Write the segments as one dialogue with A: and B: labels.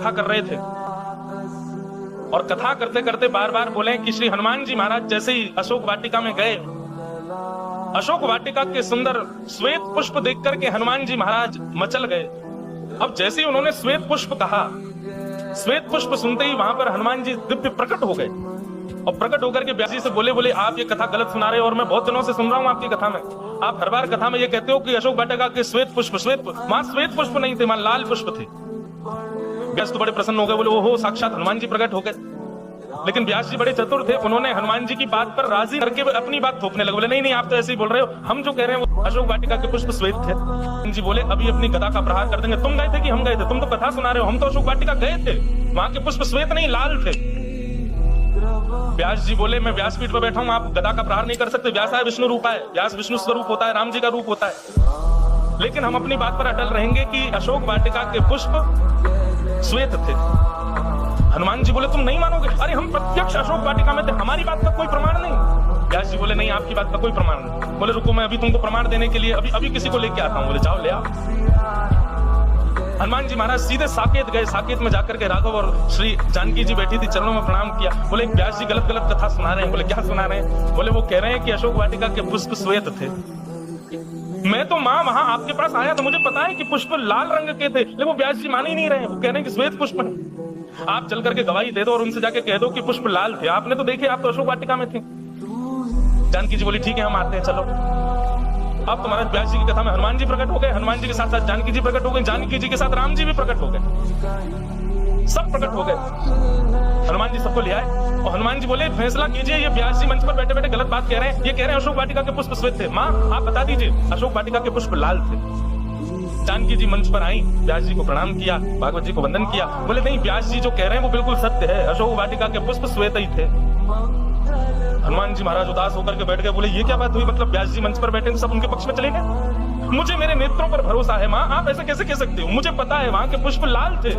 A: कथा कर रहे थे और कथा करते करते बार बार बोले कि श्री हनुमान जी महाराज जैसे ही अशोक वाटिका में गए, अशोक वाटिका के सुंदर श्वेत पुष्प देख करके हनुमान जी महाराज मचल गए। अब जैसे ही उन्होंने श्वेत पुष्प कहा, श्वेत पुष्प सुनते ही वहां पर हनुमान जी दिव्य प्रकट हो गए और प्रकट होकर के व्यास जी से बोले आप ये कथा गलत सुना रहे हो और मैं बहुत दिनों से सुन रहा हूँ आपकी कथा में। आप हर बार कथा में ये कहते हो कि अशोक वाटिका के श्वेत पुष्प वहां श्वेत पुष्प नहीं थे, वहां लाल पुष्प थे। व्यास तो बड़े प्रसन्न हो गए, बोले ओहो साक्षात हनुमान जी प्रकट हो गए। लेकिन व्यास जी बड़े चतुर थे, उन्होंने हनुमान जी की बात पर राजी करके अपनी बात थोपने लगे। बोले नहीं आप तो ऐसे ही बोल रहे हो, हम जो कह रहे हैं वो अशोक वाटिका के पुष्प श्वेत थे। जी बोले अभी अपनी गदा का प्रहार कर देंगे। तुम गए थे कि हम गए थे? तुम तो कथा सुना रहे हो, हम तो अशोक वाटिका गए थे, वहां के पुष्प श्वेत नहीं लाल थे। व्यास जी बोले मैं व्यासपीठ पर बैठा हूं, आप गदा का प्रहार नहीं कर सकते। व्यास है विष्णु रूप है, व्यास विष्णु स्वरूप होता है, राम जी का रूप होता है। लेकिन हम अपनी बात पर अटल रहेंगे कि अशोक वाटिका के पुष्प श्वेत थे। हनुमान जी बोले तुम नहीं मानोगे, अरे हम प्रत्यक्ष अशोक वाटिका में थे, हमारी बात का कोई प्रमाण नहीं। व्यास जी बोले नहीं आपकी बात का कोई प्रमाण नहीं। बोले रुको मैं अभी तुमको प्रमाण देने के लिए अभी किसी को लेके आता हूँ। बोले जाओ ले आओ। हनुमान जी महाराज सीधे साकेत गए। साकेत में जाकर के राघव और श्री जानकी जी बैठी थी, चरणों में प्रणाम किया। बोले व्यास जी गलत कथा सुना रहे हैं। बोले क्या सुना रहे हैं? बोले वो कह रहे हैं कि अशोक वाटिका के पुष्प श्वेत थे। मैं तो माँ वहां आपके पास आया तो मुझे पता है कि पुष्प लाल रंग के थे, लेकिन वो व्यास जी मान ही नहीं रहे। वो कह रहे हैं कि श्वेत पुष्प है। आप चल करके गवाही दे दो और उनसे जाके कह दो कि पुष्प लाल थे। आपने तो देखे, आप तो अशोक वाटिका में थे। जानकी जी बोली ठीक है हम आते हैं, चलो। अब तुम्हारा व्यास जी की कथा में हनुमान जी प्रकट हो गए, हनुमान जी के साथ साथ जानकी जी प्रकट हो गए, जानकी जी के साथ राम जी भी प्रकट हो गए, सब प्रकट हो गए। हनुमान जी सबको ले आए और हनुमान जी बोले फैसला कीजिए, ये व्यास जी मंच पर बैठे बैठे गलत बात कह रहे हैं। ये कह रहे हैं अशोक वाटिका के पुष्प श्वेत थे। माँ आप बता दीजिए अशोक वाटिका के पुष्प लाल थे। जानकी जी मंच पर आई, व्यास जी को प्रणाम किया, भागवत जी को वंदन किया। बोले नहीं व्यास जी जो कह रहे हैं वो बिल्कुल सत्य है, अशोक वाटिका के पुष्प श्वेत ही थे। हनुमान जी महाराज उदास होकर के बैठ गए। बोले ये क्या बात हुई, मतलब व्यास जी मंच पर बैठे तो सब उनके पक्ष में चले गए? मुझे मेरे नेत्रों पर भरोसा है माँ, आप ऐसे कैसे कह सकते हो? मुझे पता है वहां के पुष्प लाल थे।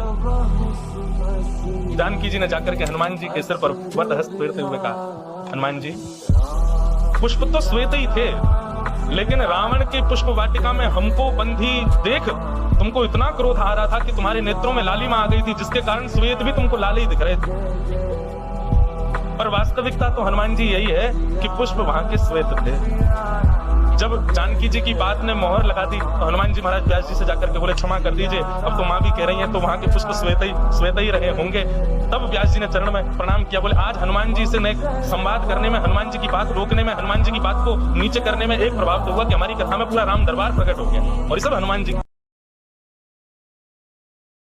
A: जानकी जी ने जाकर के हनुमान जी के सिर पर वदहस्त फेरते हुए कहा हनुमान जी पुष्प तो श्वेत ही थे, लेकिन रावण की पुष्प वाटिका में हमको बंधी देख तुमको इतना क्रोध आ रहा था कि तुम्हारे नेत्रों में लालिमा आ गई थी, जिसके कारण श्वेत भी तुमको लाल ही दिख रहे थे। पर वास्तविकता तो हनुमान जी यही है कि पुष्प वहां के श्वेत थे। जब जानकी जी की बात ने मोहर लगा दी तो हनुमान जी महाराज व्यास जी से जाकर के बोले क्षमा कर दीजिए, अब तो माँ भी कह रही है तो वहां के पुष्प श्वेत ही रहे होंगे। तब व्यास जी ने चरण में प्रणाम किया। बोले आज हनुमान जी से संवाद करने में, हनुमान जी की बात रोकने में, हनुमान जी की बात को नीचे करने में एक प्रभाव तो हुआ कि हमारी कथा में पूरा राम दरबार प्रकट हो गया और ये सब हनुमान जी